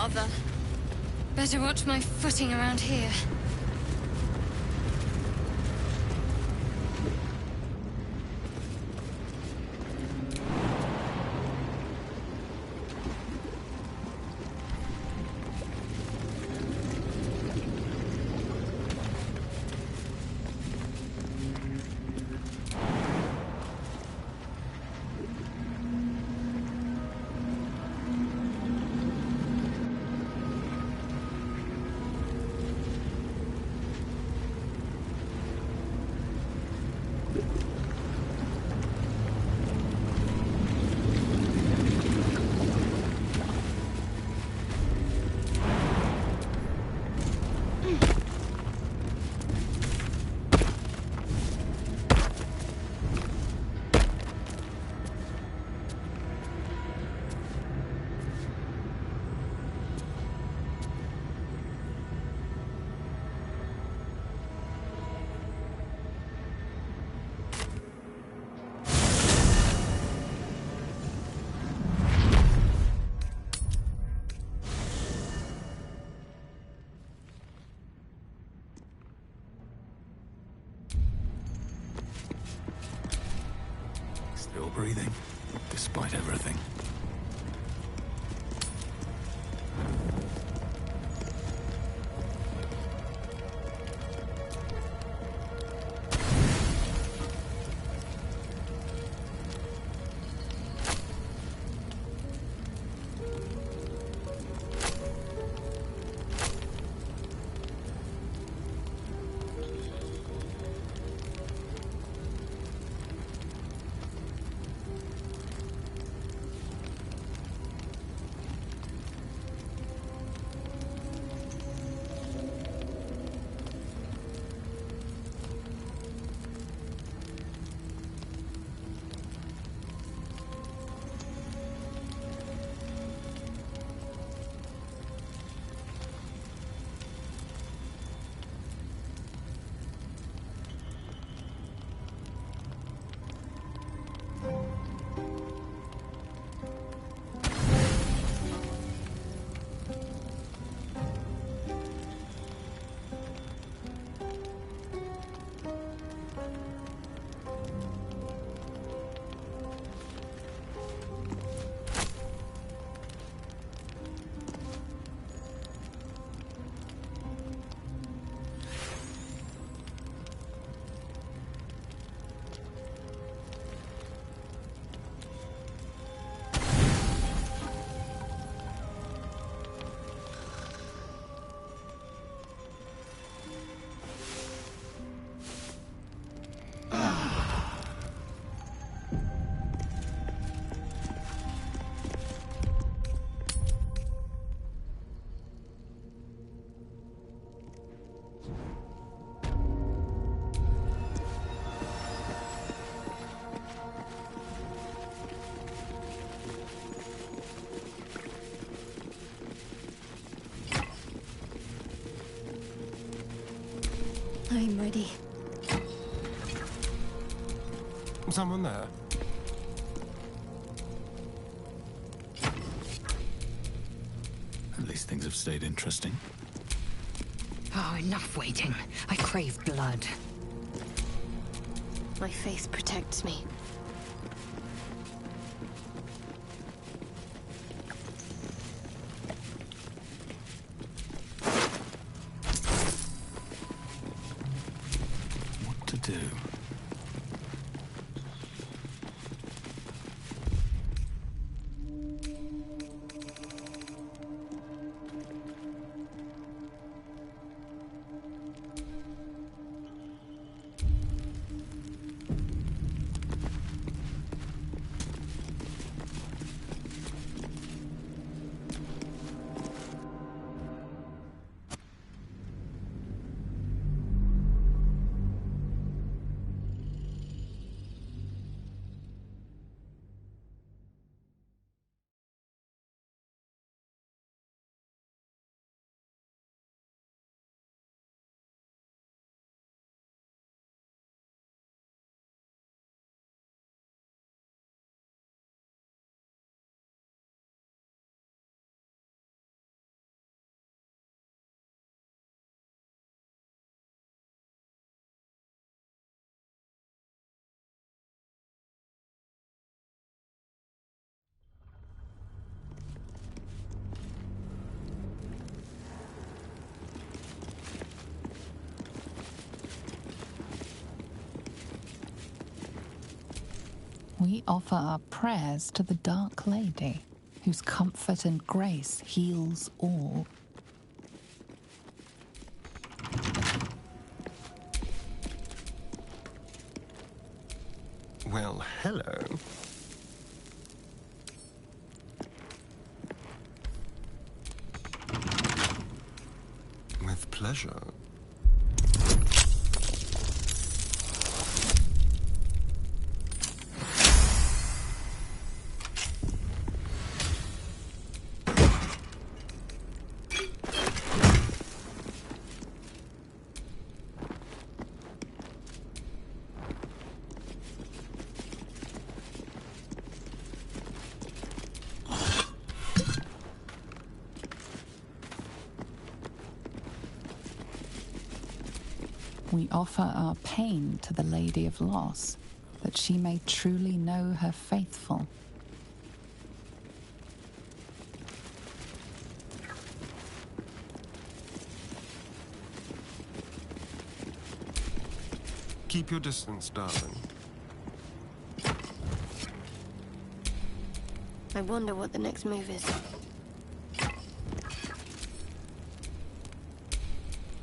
Father. Better watch my footing around here. Still breathing, despite everything. I'm ready. Someone there? At least things have stayed interesting. Oh, enough waiting. I crave blood. My faith protects me. What to do? We offer our prayers to the Dark Lady, whose comfort and grace heals all. Well, hello. With pleasure. We offer our pain to the Lady of Loss, that she may truly know her faithful. Keep your distance, darling. I wonder what the next move is.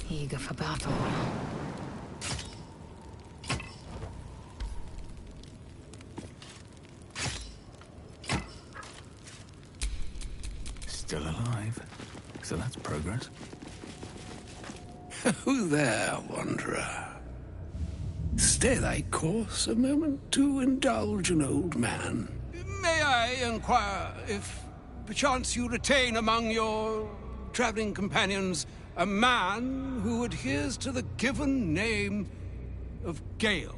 Eager for battle. Still alive. So that's progress. Who there, wanderer? Stay thy course a moment to indulge an old man. May I inquire if, perchance, you retain among your traveling companions a man who adheres to the given name of Gale?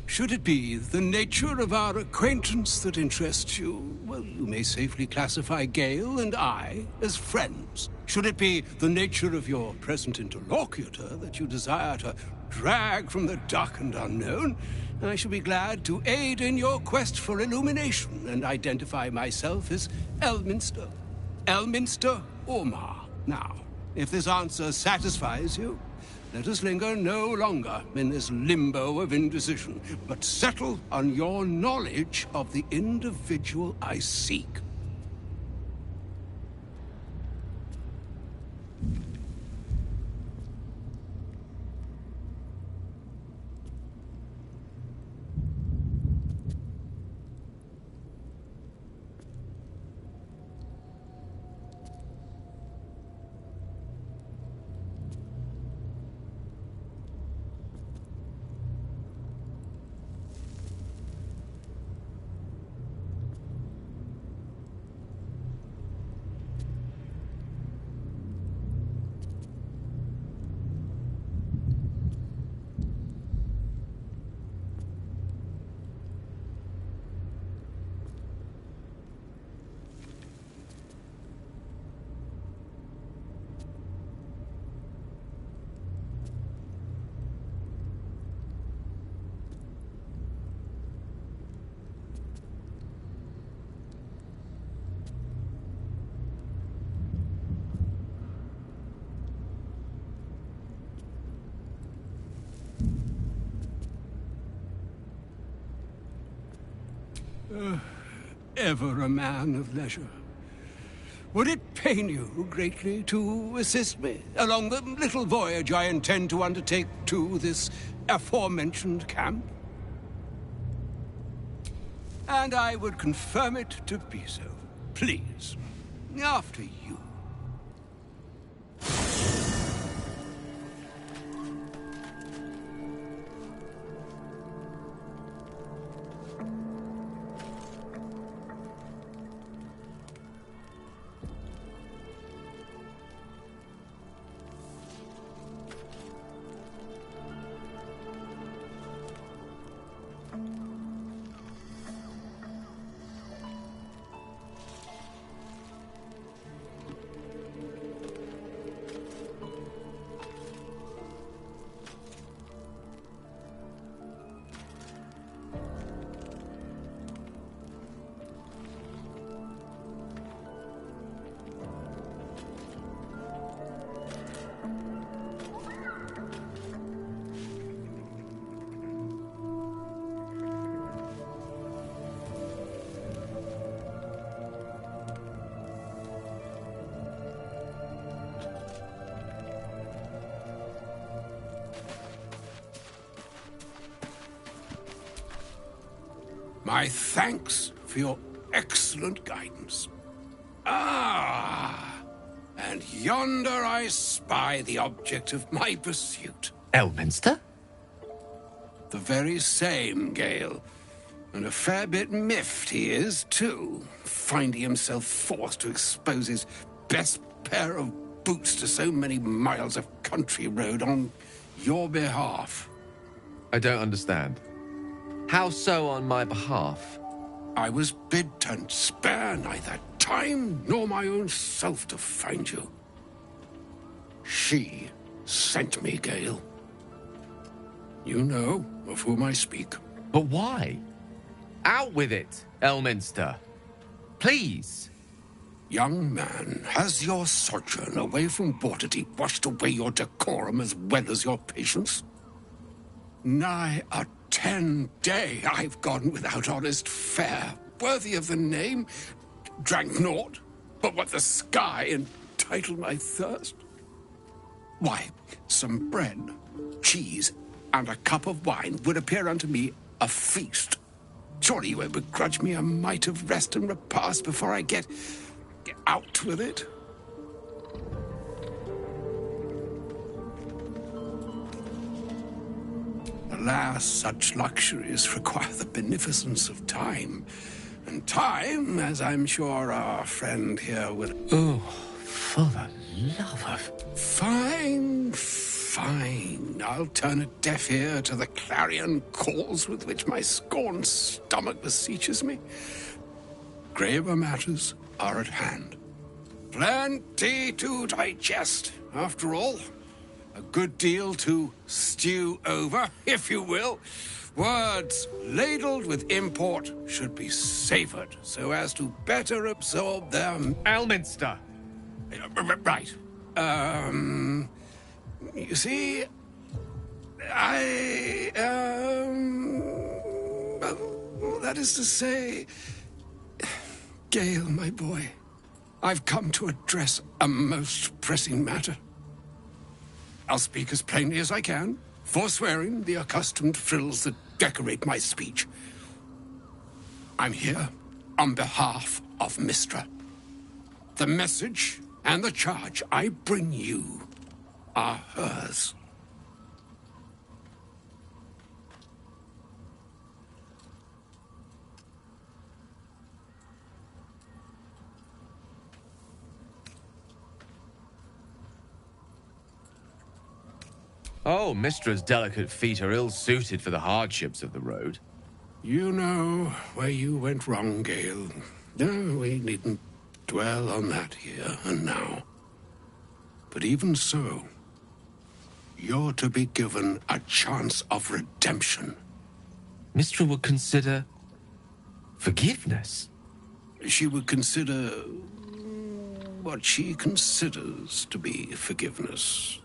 Should it be the nature of our acquaintance that interests you, well, you may safely classify Gale and I as friends. Should it be the nature of your present interlocutor that you desire to drag from the dark and unknown, I shall be glad to aid in your quest for illumination and identify myself as Elminster. Elminster Ormar. Now, if this answer satisfies you, let us linger no longer in this limbo of indecision, but settle on your knowledge of the individual I seek. Ever a man of leisure. Would it pain you greatly to assist me along the little voyage I intend to undertake to this aforementioned camp? And I would confirm it to be so. Please, after you. My thanks for your excellent guidance. Ah, and yonder I spy the object of my pursuit. Elminster? The very same, Gale. And a fair bit miffed he is, too, finding himself forced to expose his best pair of boots to so many miles of country road on your behalf. I don't understand. How so on my behalf? I was bid to spare neither time nor my own self to find you. She sent me, Gale. You know of whom I speak. But why? Out with it, Elminster. Please. Young man, has your sojourn away from Waterdeep washed away your decorum as well as your patience? Nigh a 10-day I've gone without honest fare, worthy of the name, drank naught but what the sky entitled my thirst. Why, some bread, cheese, and a cup of wine would appear unto me a feast. Surely you won't begrudge me a mite of rest and repast before I get out with it? Alas, such luxuries require the beneficence of time. And time, as I'm sure our friend here will... Oh, for the love of... Fine. I'll turn a deaf ear to the clarion calls with which my scorned stomach beseeches me. Graver matters are at hand. Plenty to digest, after all. A good deal to stew over, if you will. Words ladled with import should be savoured so as to better absorb them. Elminster! Right. You see, that is to say, Gale, my boy, I've come to address a most pressing matter. I'll speak as plainly as I can, forswearing the accustomed frills that decorate my speech. I'm here on behalf of Mystra. The message and the charge I bring you are hers. Oh, Mistra's delicate feet are ill-suited for the hardships of the road. You know where you went wrong, Gale. No, we needn't dwell on that here and now. But even so, you're to be given a chance of redemption. Mistra would consider... forgiveness? She would consider what she considers to be forgiveness.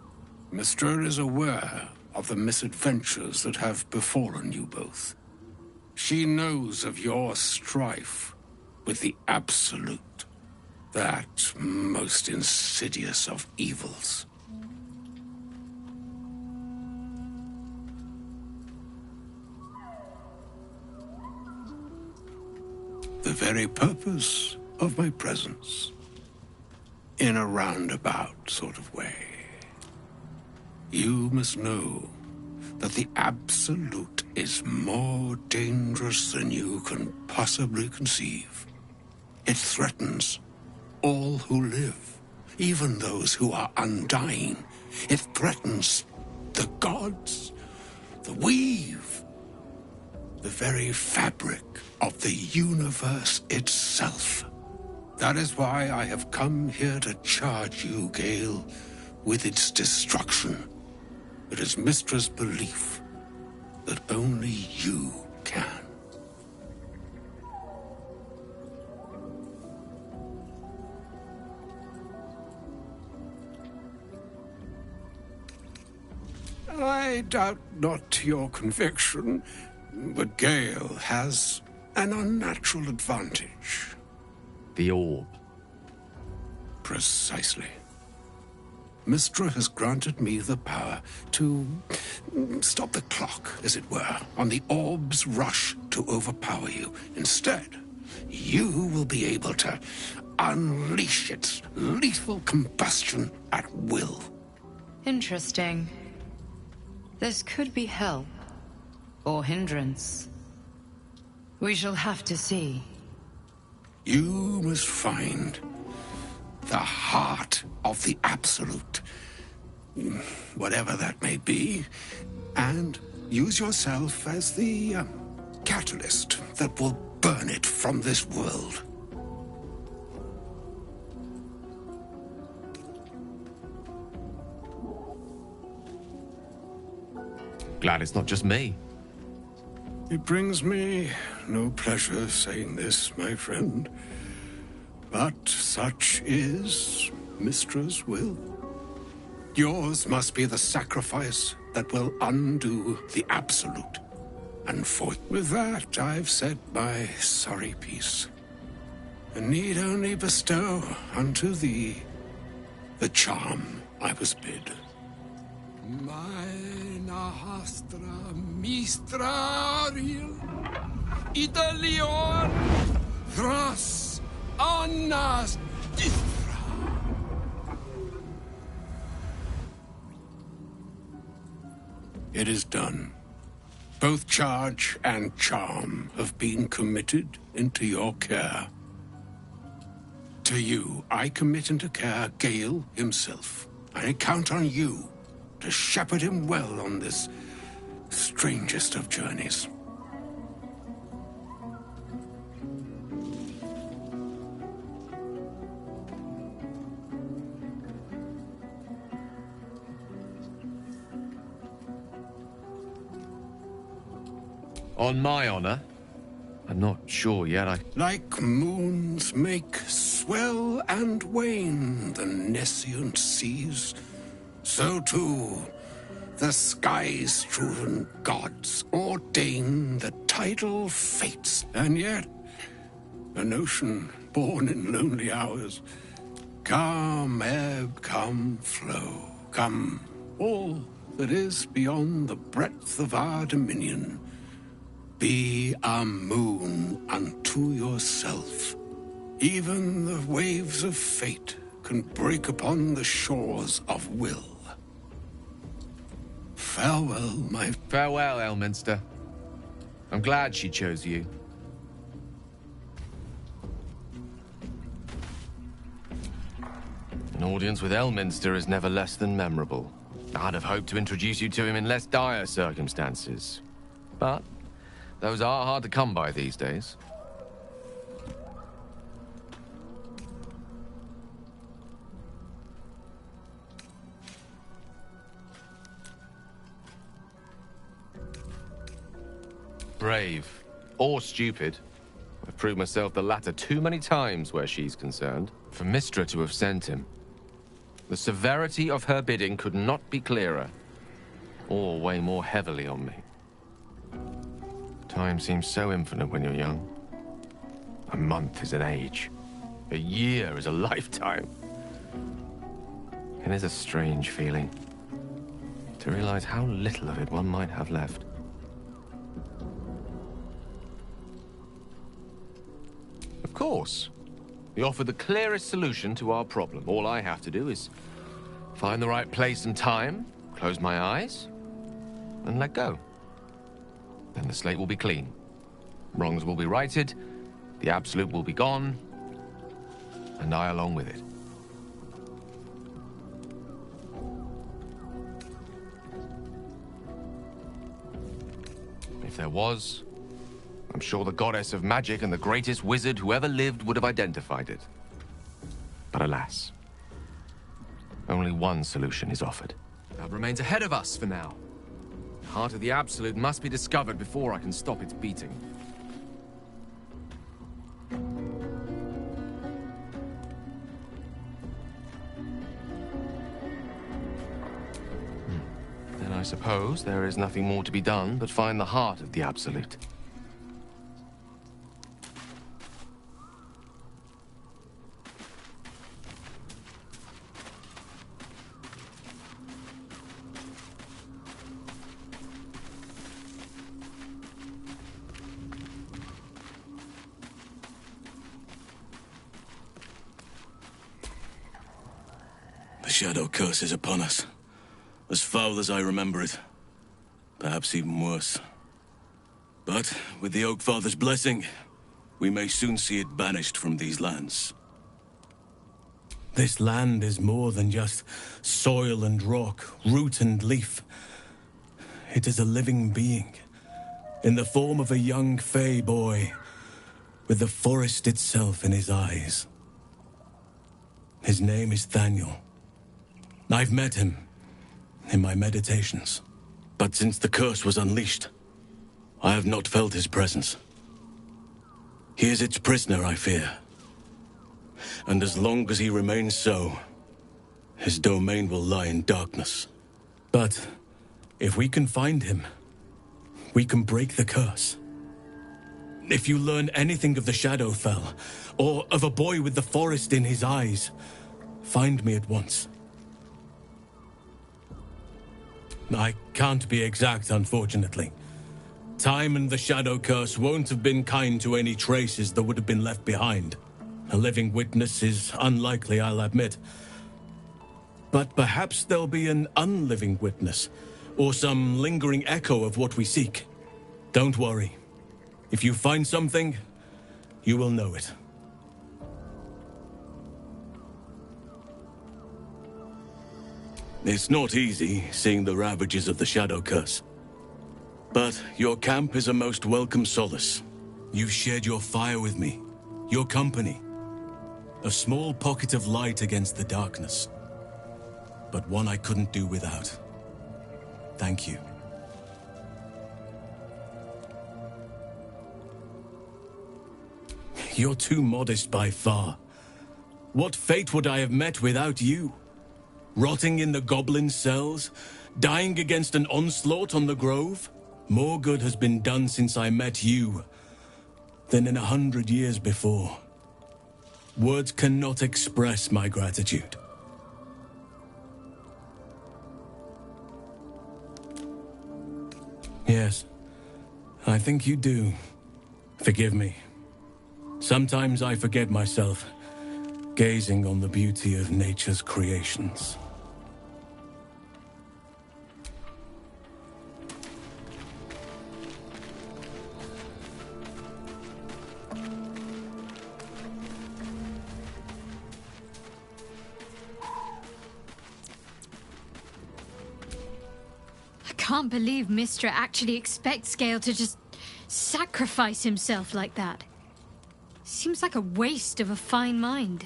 Mystra is aware of the misadventures that have befallen you both. She knows of your strife with the Absolute, that most insidious of evils. The very purpose of my presence, in a roundabout sort of way. You must know that the Absolute is more dangerous than you can possibly conceive. It threatens all who live, even those who are undying. It threatens the gods, the weave, the very fabric of the universe itself. That is why I have come here to charge you, Gale, with its destruction. It is Mistra's belief that only you can. I doubt not your conviction, but Gale has an unnatural advantage. The orb. Precisely. Mystra has granted me the power to stop the clock, as it were, on the orb's rush to overpower you. Instead, you will be able to unleash its lethal combustion at will. Interesting. This could be help. Or hindrance. We shall have to see. You must find the heart of the Absolute, whatever that may be, and use yourself as the catalyst that will burn it from this world. Glad it's not just me. It brings me no pleasure saying this, my friend, but such is Mystra's will. Yours must be the sacrifice that will undo the Absolute. And with that, I've said my sorry piece, and need only bestow unto thee the charm I was bid. Meine Hastra Mistraril Italion Thras Annas Dithra. It is done. Both charge and charm have been committed into your care. To you, I commit into care Gale himself. I count on you to shepherd him well on this strangest of journeys. On my honor? I'm not sure yet. Like moons make swell and wane the nescient seas, so too the sky-strewn gods ordain the tidal fates. And yet, an ocean born in lonely hours, come ebb, come flow, come all that is beyond the breadth of our dominion. Be a moon unto yourself. Even the waves of fate can break upon the shores of will. Farewell, my... Farewell, Elminster. I'm glad she chose you. An audience with Elminster is never less than memorable. I'd have hoped to introduce you to him in less dire circumstances. But those are hard to come by these days. Brave. Or stupid. I've proved myself the latter too many times where she's concerned. For Mystra to have sent him. The severity of her bidding could not be clearer. Or weigh more heavily on me. Time seems so infinite when you're young. A month is an age. A year is a lifetime. It is a strange feeling. To realize how little of it one might have left. Of course. We offer the clearest solution to our problem. All I have to do is find the right place and time, close my eyes, and let go. Then the slate will be clean. Wrongs will be righted, the Absolute will be gone, and I along with it. If there was, I'm sure the goddess of magic and the greatest wizard who ever lived would have identified it. But alas, only one solution is offered. That remains ahead of us for now. The heart of the Absolute must be discovered before I can stop its beating. Then I suppose there is nothing more to be done but find the heart of the Absolute. shadow curse is upon us. As foul as I remember it. Perhaps even worse. But, with the Oak Father's blessing, we may soon see it banished from these lands. This land is more than just soil and rock, root and leaf. It is a living being, in the form of a young fey boy, with the forest itself in his eyes. His name is Thaniel. I've met him in my meditations. But since the curse was unleashed, I have not felt his presence. He is its prisoner, I fear. And as long as he remains so, his domain will lie in darkness. But if we can find him, we can break the curse. If you learn anything of the Shadowfell, or of a boy with the forest in his eyes, find me at once. I can't be exact, unfortunately. Time and the Shadow Curse won't have been kind to any traces that would have been left behind. A living witness is unlikely, I'll admit. But perhaps there'll be an unliving witness, or some lingering echo of what we seek. Don't worry. If you find something, you will know it. It's not easy, seeing the ravages of the Shadow Curse. But your camp is a most welcome solace. You've shared your fire with me, your company. A small pocket of light against the darkness. But one I couldn't do without. Thank you. You're too modest by far. What fate would I have met without you? Rotting in the goblin cells? Dying against an onslaught on the grove? More good has been done since I met you than in 100 years before. Words cannot express my gratitude. Yes, I think you do. Forgive me. Sometimes I forget myself, gazing on the beauty of nature's creations. I can't believe Mistra actually expects Gale to just sacrifice himself like that. Seems like a waste of a fine mind.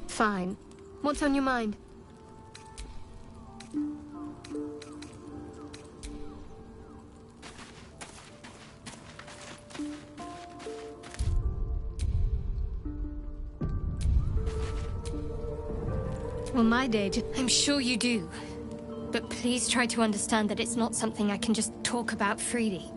Fine. What's on your mind? Well, my day, I'm sure you do. But please try to understand that it's not something I can just talk about freely.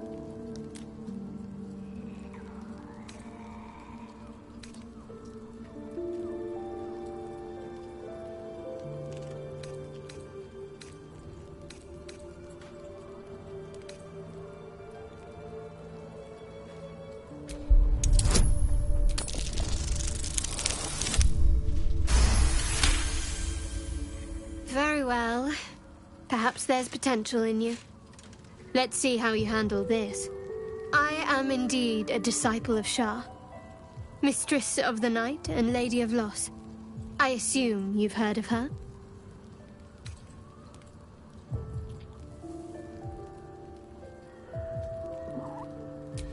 Very well. Perhaps there's potential in you. Let's see how you handle this. I am indeed a disciple of Shah, Mistress of the Night and Lady of Loss. I assume you've heard of her?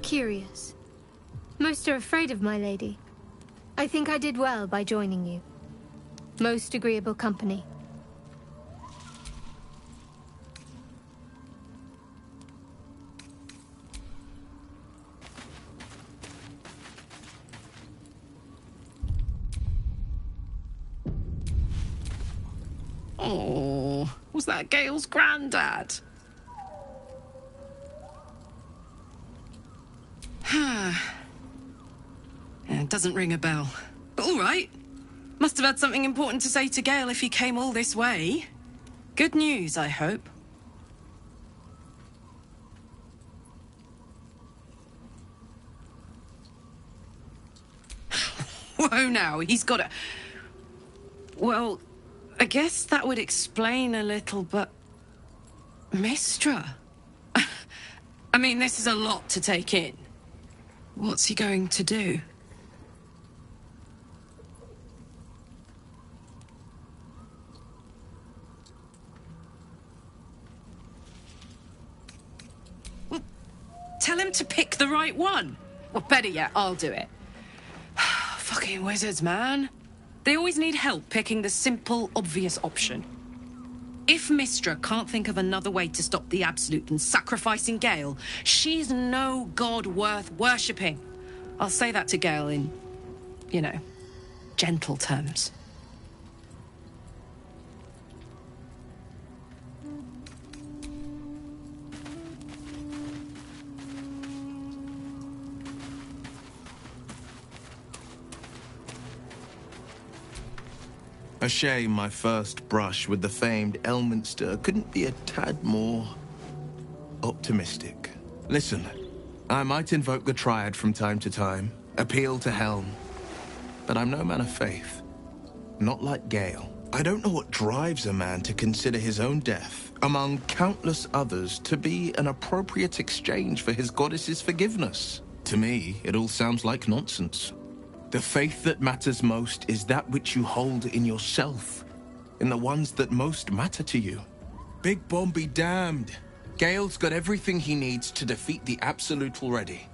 Curious. Most are afraid of my lady. I think I did well by joining you. Most agreeable company. Oh, was that Gale's granddad? It doesn't ring a bell. But all right. Must have had something important to say to Gale if he came all this way. Good news, I hope. Whoa now, he's got a... Well, I guess that would explain a little, but... Mistra? I mean, this is a lot to take in. What's he going to do? Well, tell him to pick the right one. Well, better yet, I'll do it. Fucking wizards, man. They always need help picking the simple, obvious option. If Mistra can't think of another way to stop the Absolute than sacrificing Gale, she's no god worth worshipping. I'll say that to Gale in, you know, gentle terms. A shame my first brush with the famed Elminster couldn't be a tad more optimistic. Listen, I might invoke the Triad from time to time, appeal to Helm, but I'm no man of faith. Not like Gale. I don't know what drives a man to consider his own death, among countless others, to be an appropriate exchange for his goddess's forgiveness. To me, it all sounds like nonsense. The faith that matters most is that which you hold in yourself, in the ones that most matter to you. Big Bomb be damned. Gale's got everything he needs to defeat the Absolute already.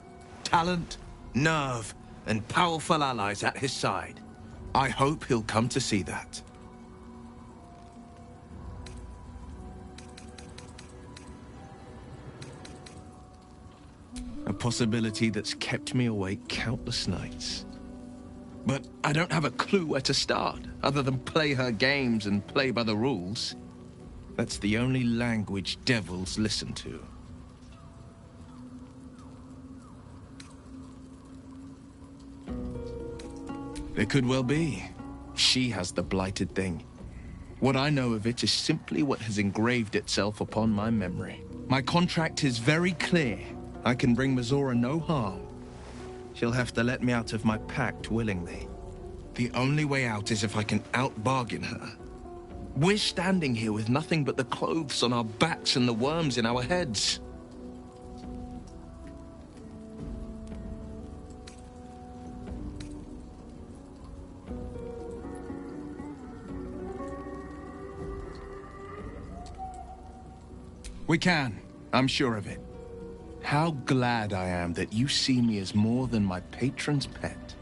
Talent, nerve, and powerful allies at his side. I hope he'll come to see that. A possibility that's kept me awake countless nights. But I don't have a clue where to start, other than play her games and play by the rules. That's the only language devils listen to. It could well be. She has the blighted thing. What I know of it is simply what has engraved itself upon my memory. My contract is very clear. I can bring Mizora no harm. She'll have to let me out of my pact willingly. The only way out is if I can out-bargain her. We're standing here with nothing but the clothes on our backs and the worms in our heads. We can. I'm sure of it. How glad I am that you see me as more than my patron's pet.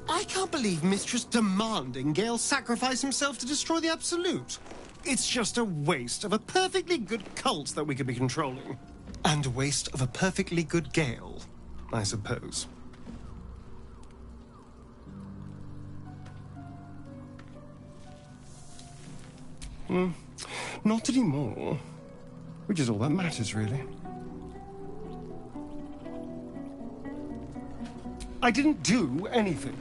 I can't believe Mistress demanding Gale sacrifice himself to destroy the Absolute. It's just a waste of a perfectly good cult that we could be controlling. And a waste of a perfectly good Gale, I suppose. Not anymore. Which is all that matters, really. I didn't do anything.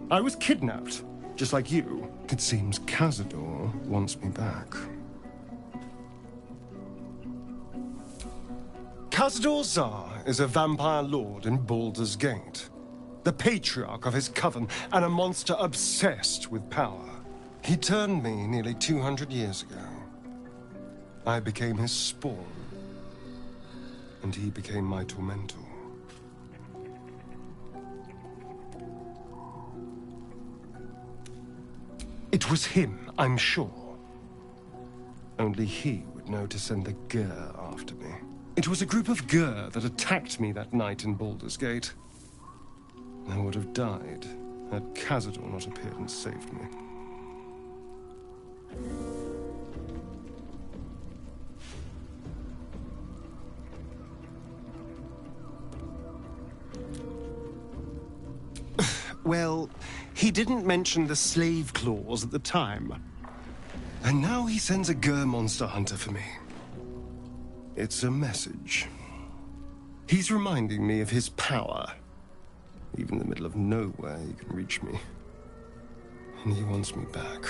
I was kidnapped, just like you. It seems Cazador wants me back. Cazador Zar is a vampire lord in Baldur's Gate, the patriarch of his coven and a monster obsessed with power. He turned me nearly 200 years ago. I became his spawn, and he became my tormentor. It was him, I'm sure. Only he would know to send the Gur after me. It was a group of Gur that attacked me that night in Baldur's Gate. I would have died had Cazador not appeared and saved me. Well, he didn't mention the slave clause at the time. And now he sends a Gur monster hunter for me. It's a message. He's reminding me of his power. Even in the middle of nowhere, he can reach me. and he wants me back.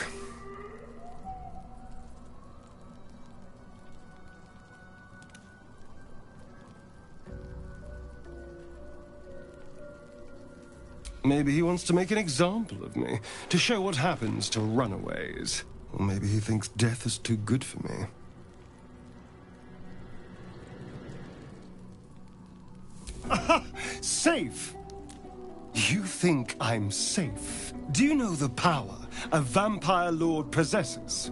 Maybe he wants to make an example of me, to show what happens to runaways. Or maybe he thinks death is too good for me. Aha! Safe! You think I'm safe? Do you know the power a vampire lord possesses?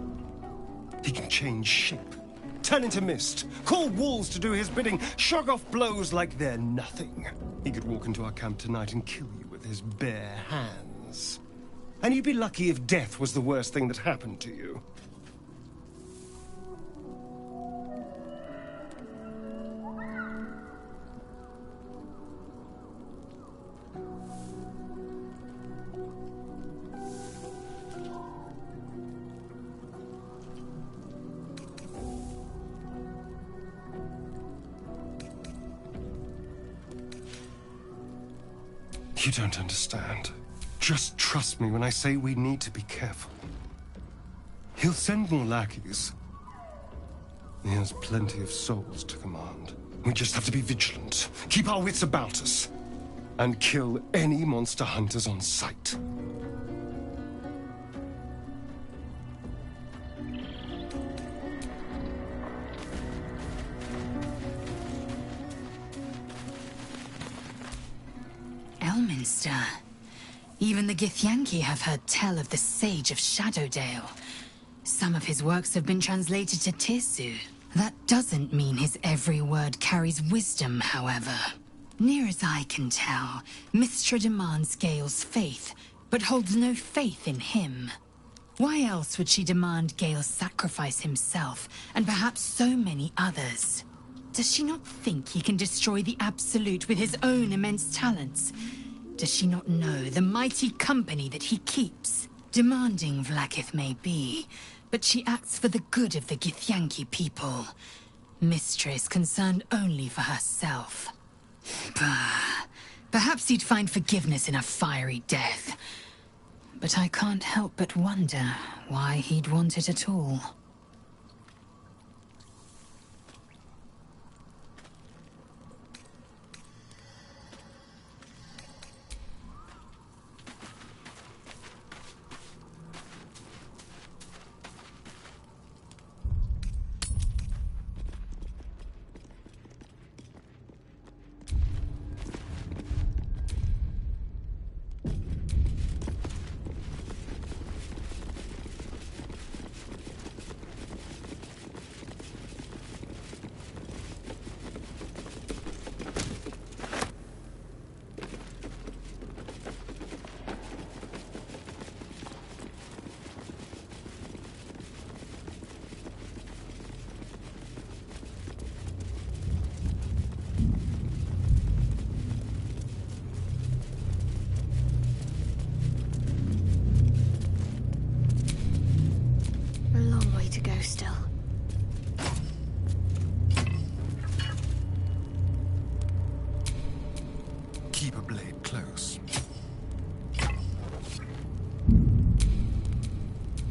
He can change shape, turn into mist, call walls to do his bidding, shrug off blows like they're nothing. He could walk into our camp tonight and kill you with his bare hands. And you'd be lucky if death was the worst thing that happened to you. You don't understand. Just trust me when I say we need to be careful. He'll send more lackeys. He has plenty of souls to command. We just have to be vigilant, keep our wits about us, and kill any monster hunters on sight. Elminster. Even the Githyanki have heard tell of the Sage of Shadowdale. Some of his works have been translated to Tirsu. That doesn't mean his every word carries wisdom, however. Near as I can tell, Mystra demands Gale's faith, but holds no faith in him. Why else would she demand Gale sacrifice himself, and perhaps so many others? Does she not think he can destroy the Absolute with his own immense talents? Does she not know the mighty company that he keeps? Demanding Vlaakith may be, but she acts for the good of the Githyanki people. Mystra is concerned only for herself. Bah. Perhaps he'd find forgiveness in a fiery death. But I can't help but wonder why he'd want it at all. Still. Keep a blade close.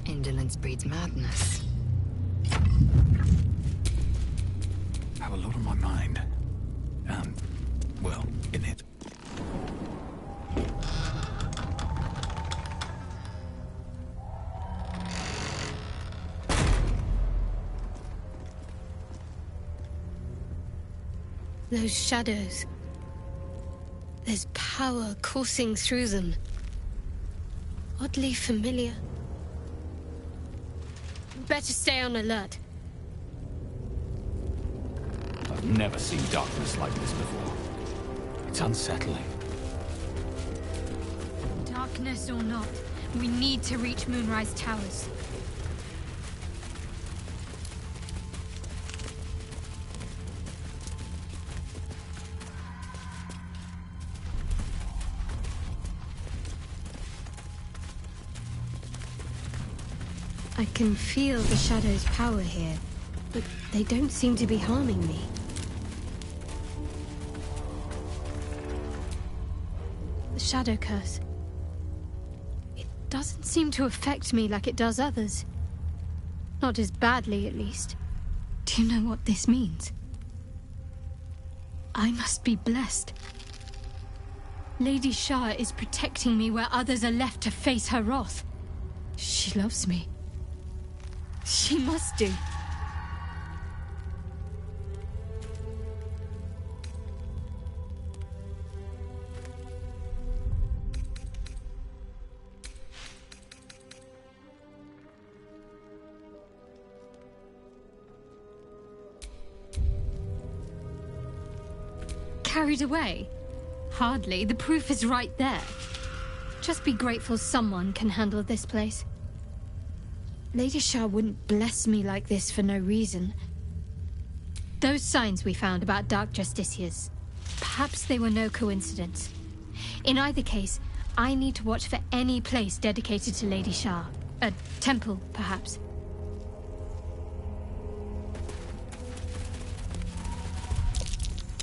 Indolence breeds madness. I have a lot on my mind. Well, in it. Those shadows. There's power coursing through them. Oddly familiar. Better stay on alert. I've never seen darkness like this before. It's unsettling. Darkness or not, we need to reach Moonrise Towers. I can feel the shadow's power here, but they don't seem to be harming me. The shadow curse. doesn't seem to affect me like it does others. Not as badly, at least. Do you know what this means? I must be blessed. Lady Shah is protecting me where others are left to face her wrath. She loves me. She must do. Carried away? Hardly. The proof is right there. Just be grateful someone can handle this place. Lady Shah wouldn't bless me like this for no reason. Those signs we found about Dark Justiciars, perhaps they were no coincidence. In either case, I need to watch for any place dedicated to Lady Shah. A temple, perhaps.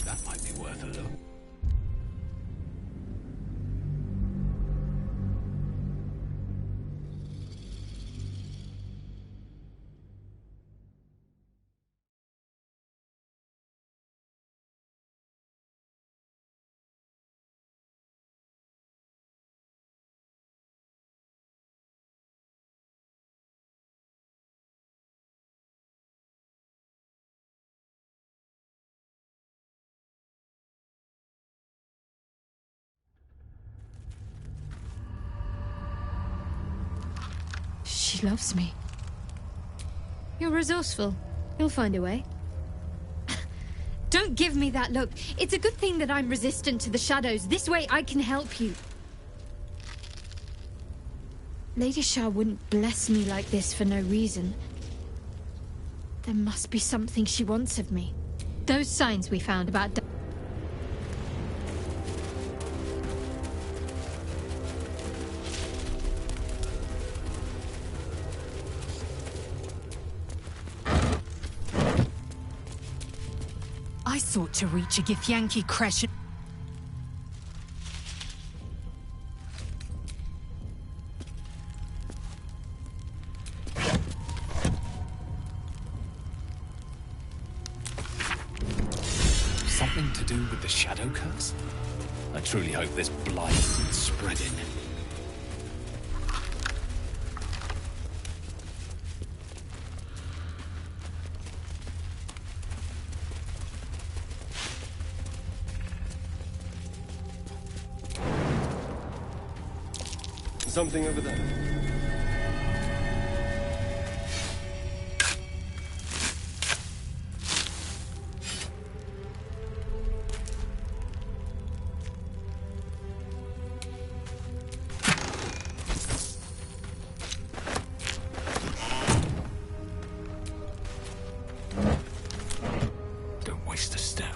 That might be worth a look. She loves me. You're resourceful. You'll find a way. Don't give me that look. It's a good thing that I'm resistant to the shadows. This way I can help you. Lady Shah wouldn't bless me like this for no reason. There must be something she wants of me. Those signs we found about... I sought to reach a Githyanki crescent. Something to do with the shadow curse? I truly hope this blight isn't spreading. Something over there. Don't waste a step.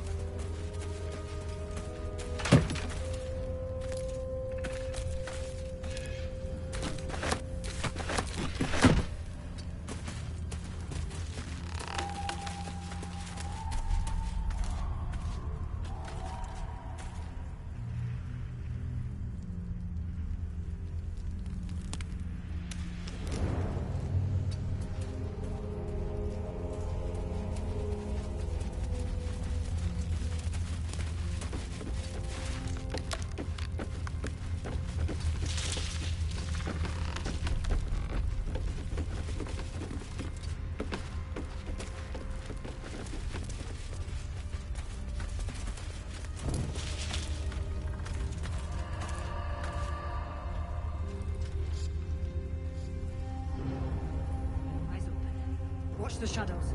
Watch the shadows.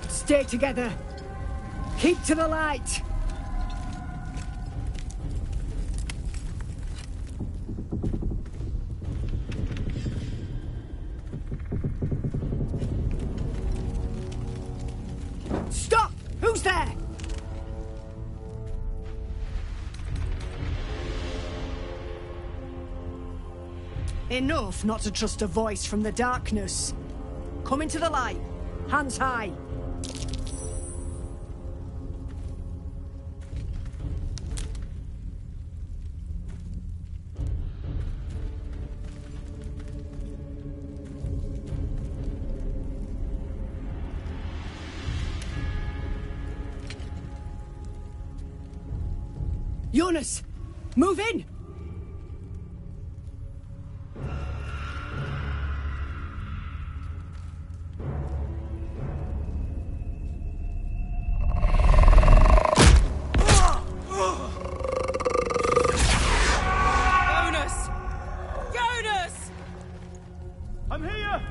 Stay together. Keep to the light. Stop! Who's there? Enough not to trust a voice from the darkness. Come into the light. Hands high. Jonas! Move in! Jonas! Jonas! I'm here!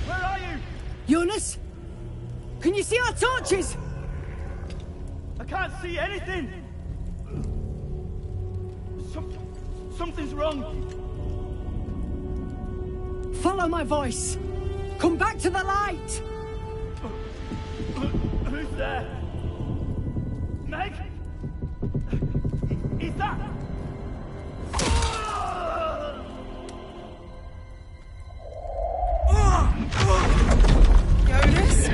Where are you? Jonas? Can you see our torches? I can't see anything! Something's wrong. Follow my voice. Come back to the light. Who's there? Meg? Is that... Jonas?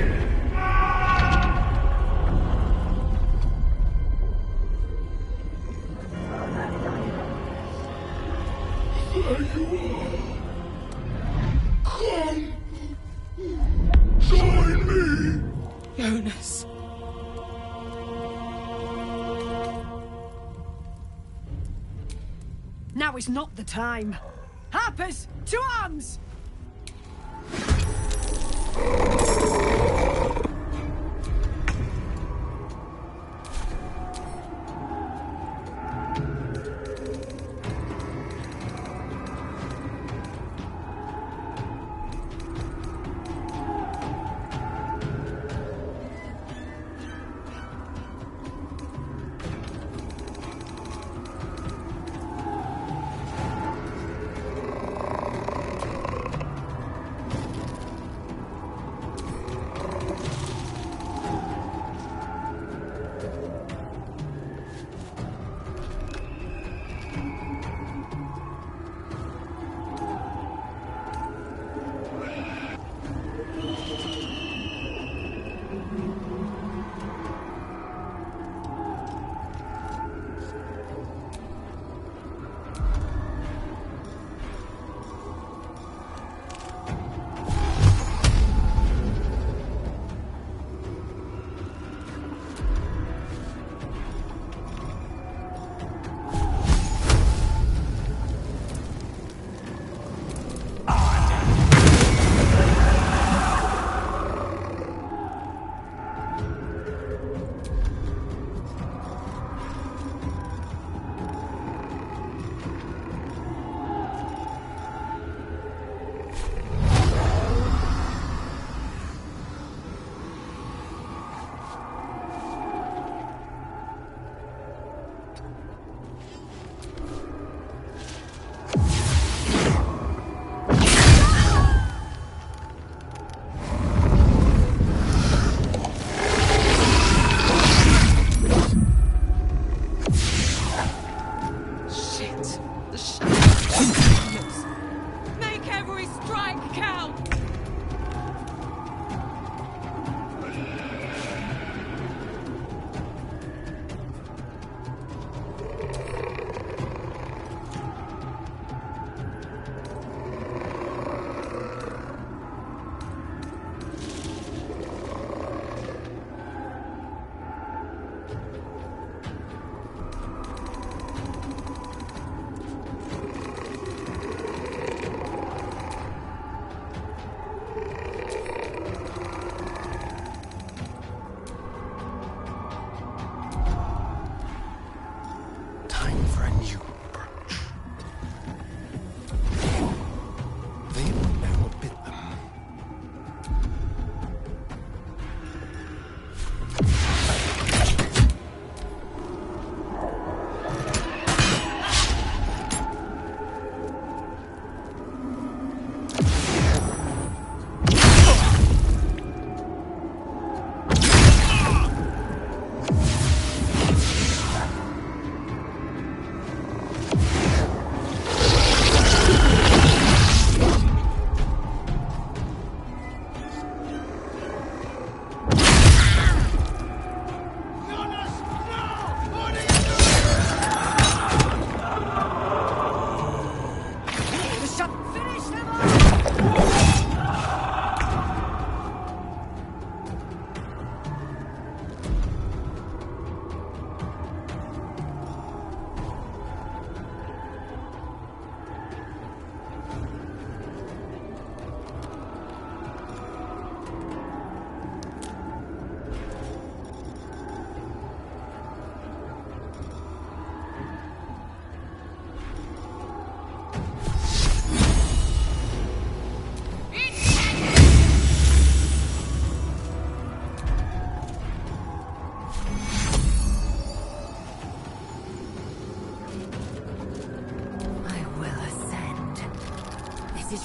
Join me! Jonas. Now is not the time. Harpers, to arms!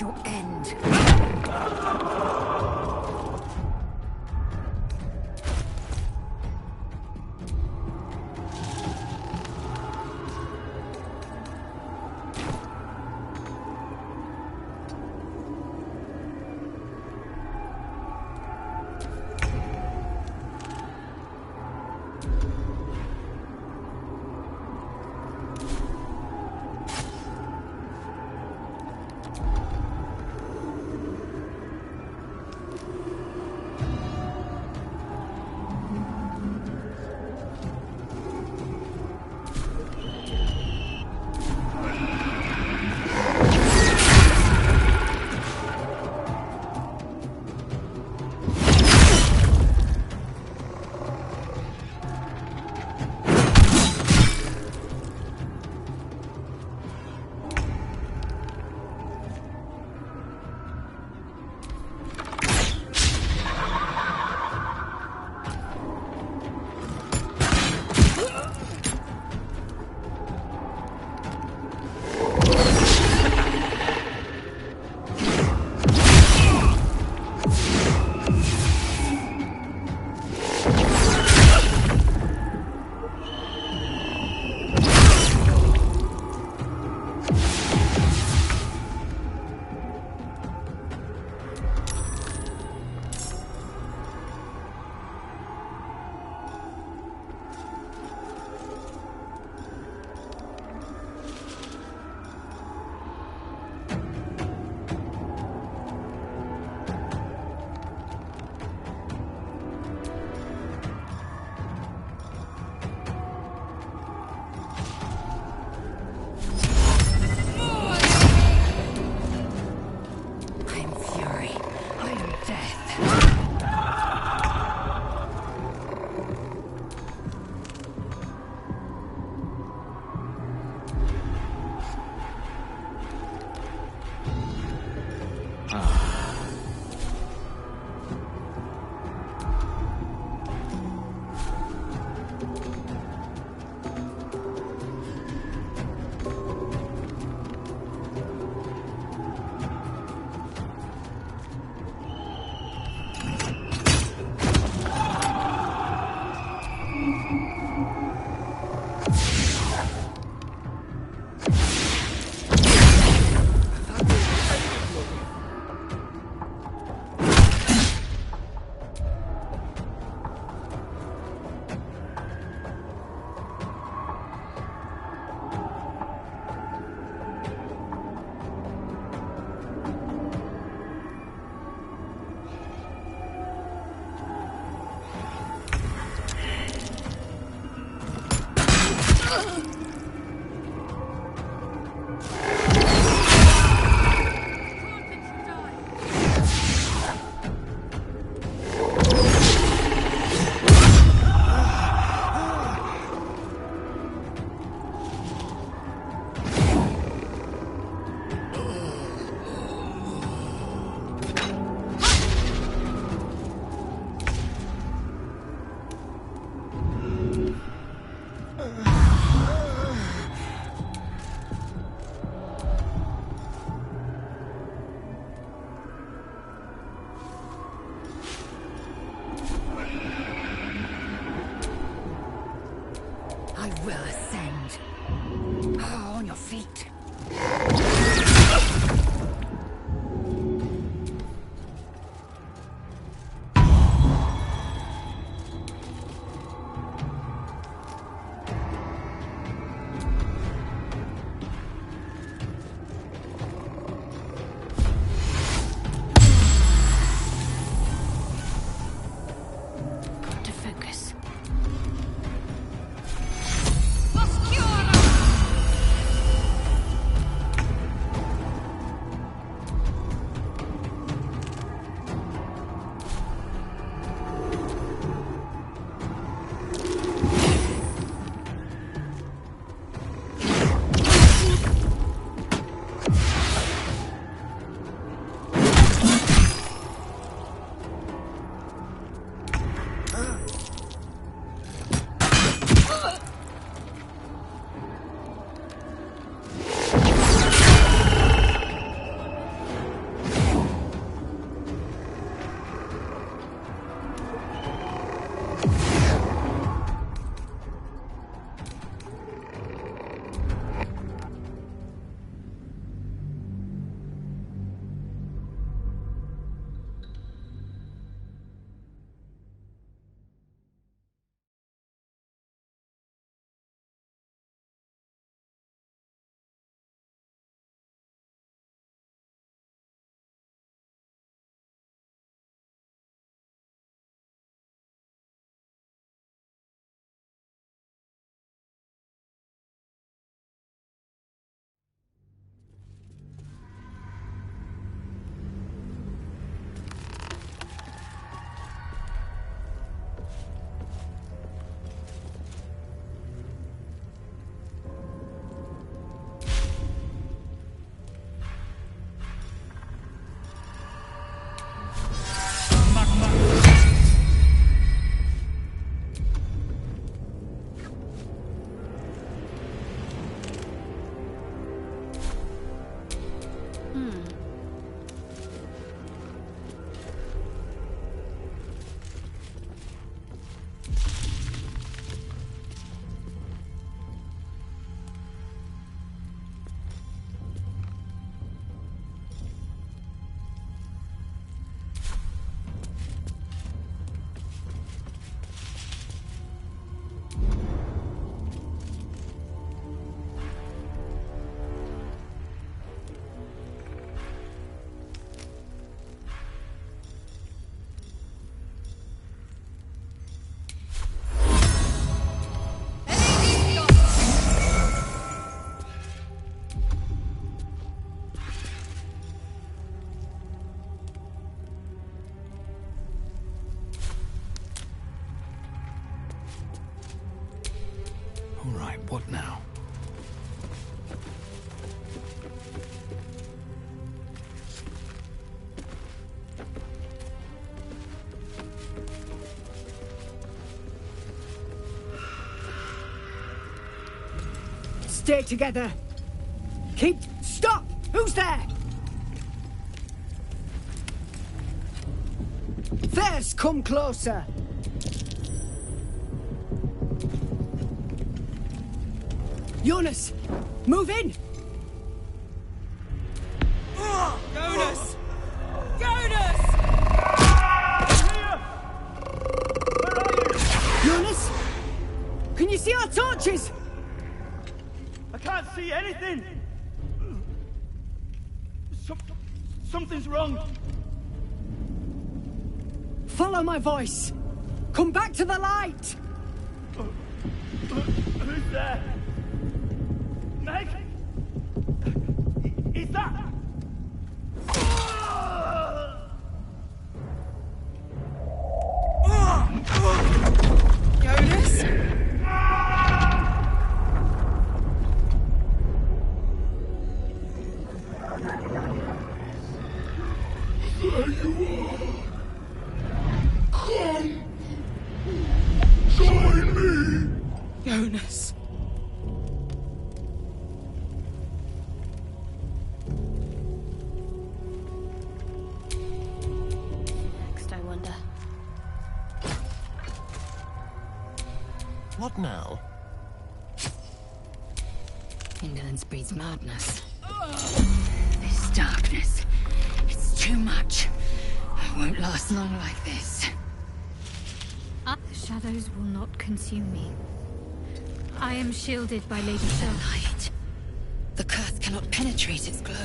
your end. All right, what now? Stay together. Keep... Stop! Who's there? There's come closer. Jonas, move in! Jonas! Jonas! Jonas? Can you see our torches? I can't see anything! Something's wrong. Follow my voice. Come back to the light. Who's there? Meg? Is that... Jonas? There you are. Come. Join me. Jonas. Next, I wonder. What now? Indolence breeds madness. This darkness, it's too much. I won't last long like this. The shadows will not consume me. I am shielded by Lady Shah. Light. The curse cannot penetrate its glow.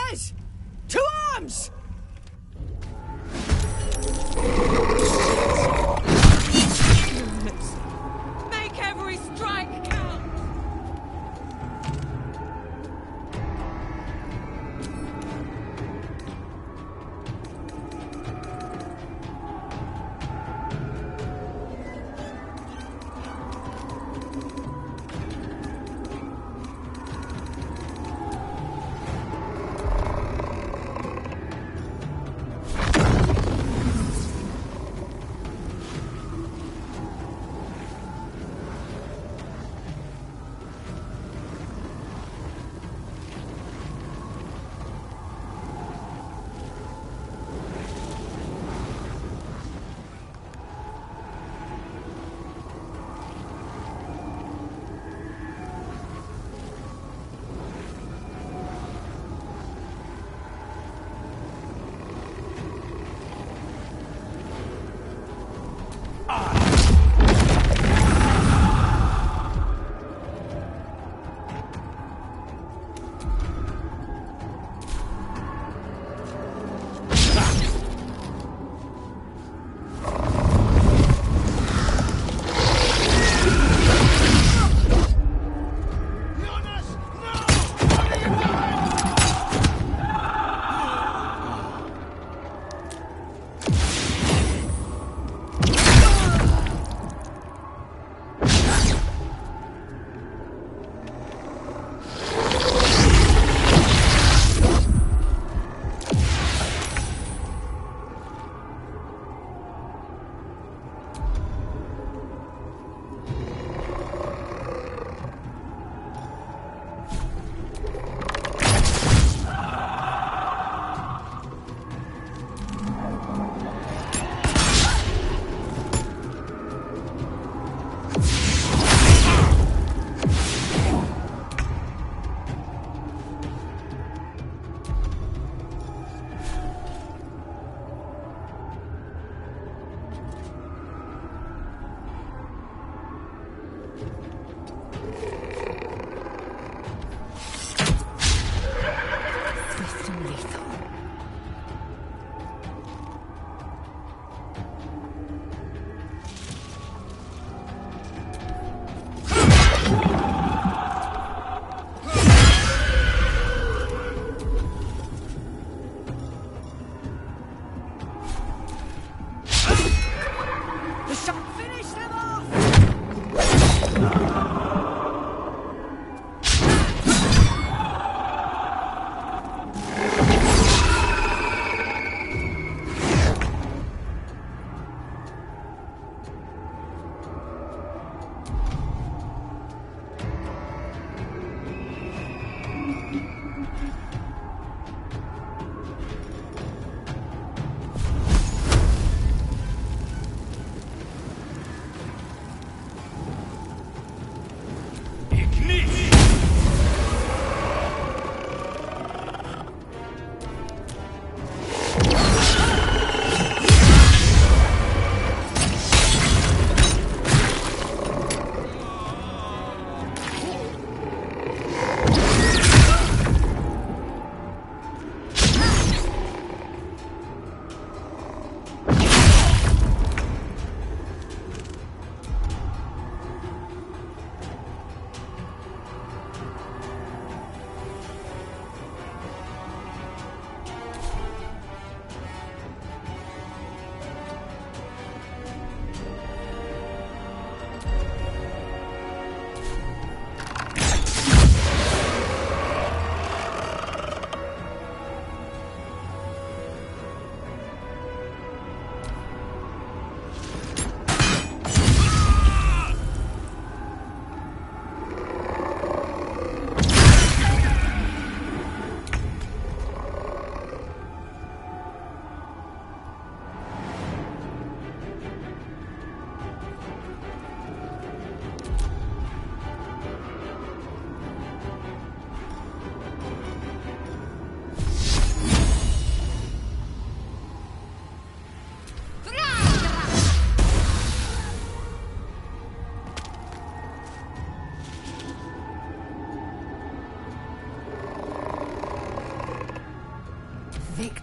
Boys! To arms! Make every strike count!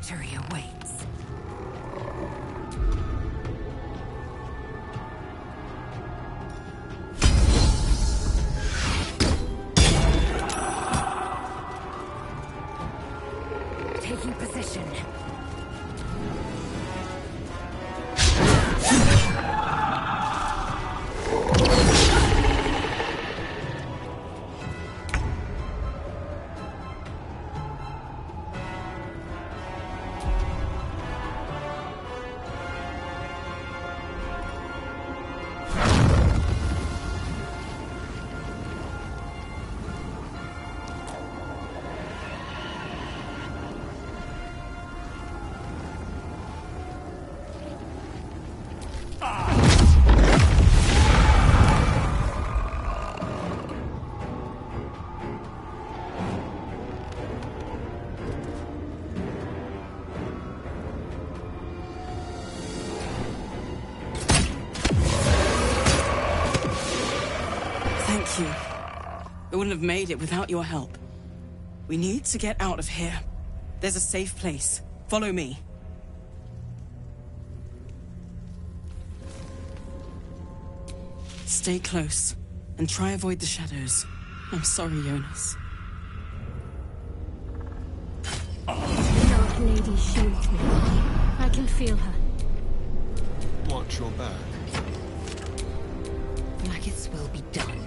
victory awaits. Taking position. Thank you. I wouldn't have made it without your help. We need to get out of here. There's a safe place. Follow me. Stay close, and try avoid the shadows. I'm sorry, Jonas. The Dark Lady shields me. I can feel her. Watch your back. Blacketh's will be done.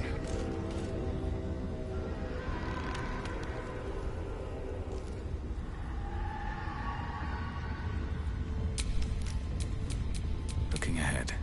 Looking ahead.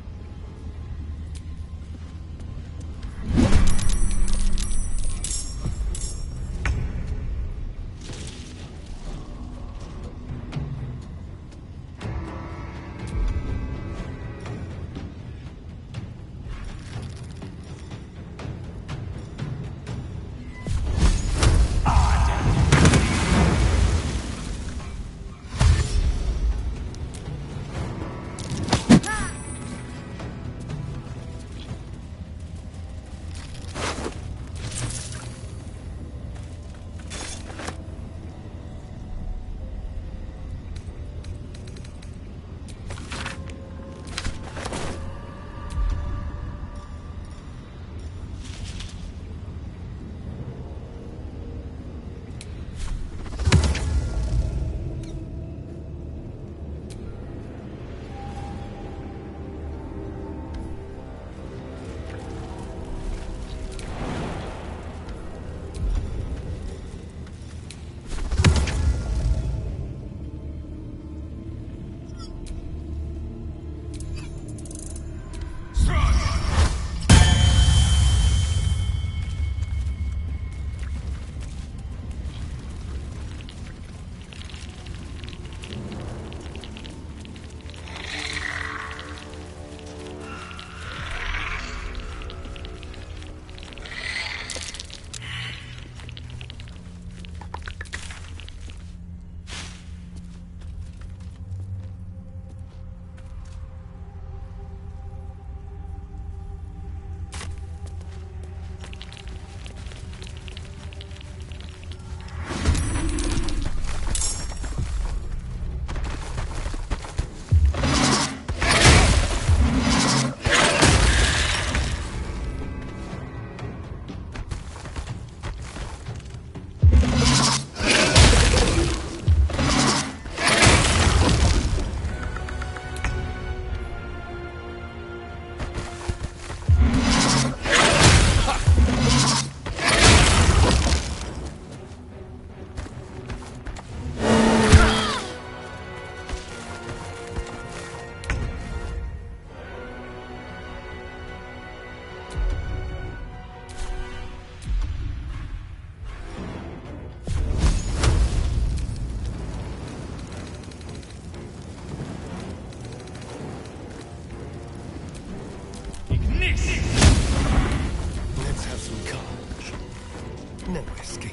Let's have some carnage. No escape.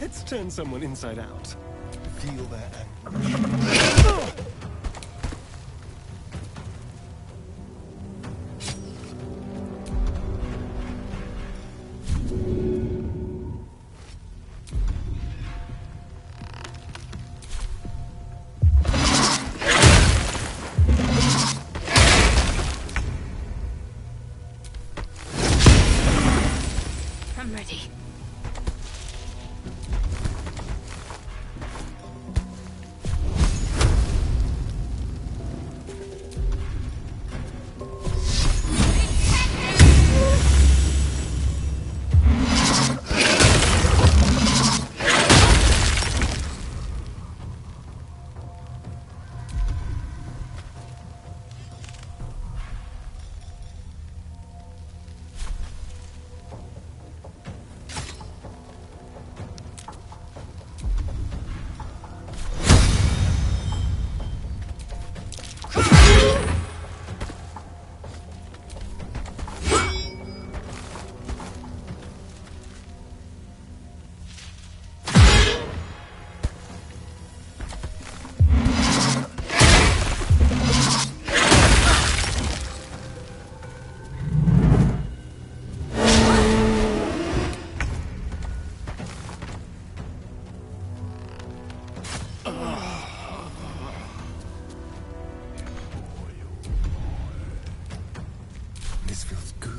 Let's turn someone inside out. Feel their anguish. I'm ready. This feels good.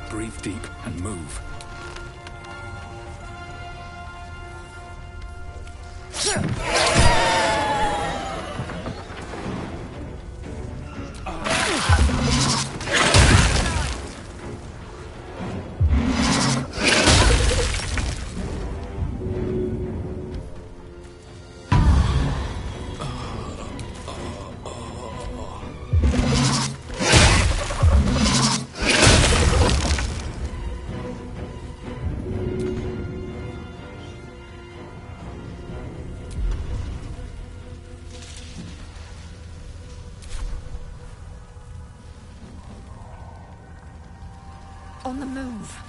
Breathe deep and move. On the move.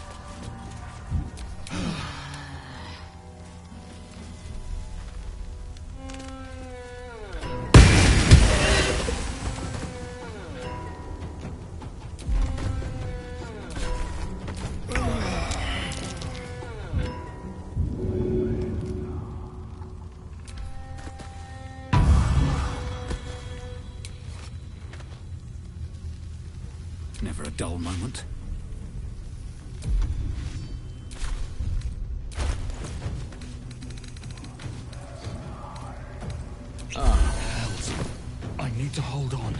Never a dull moment. Hells. I need to hold on.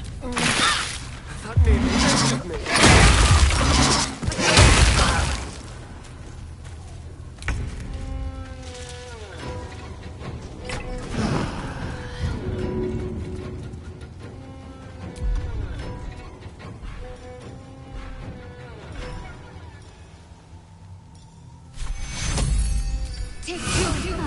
That nearly ended me. Take your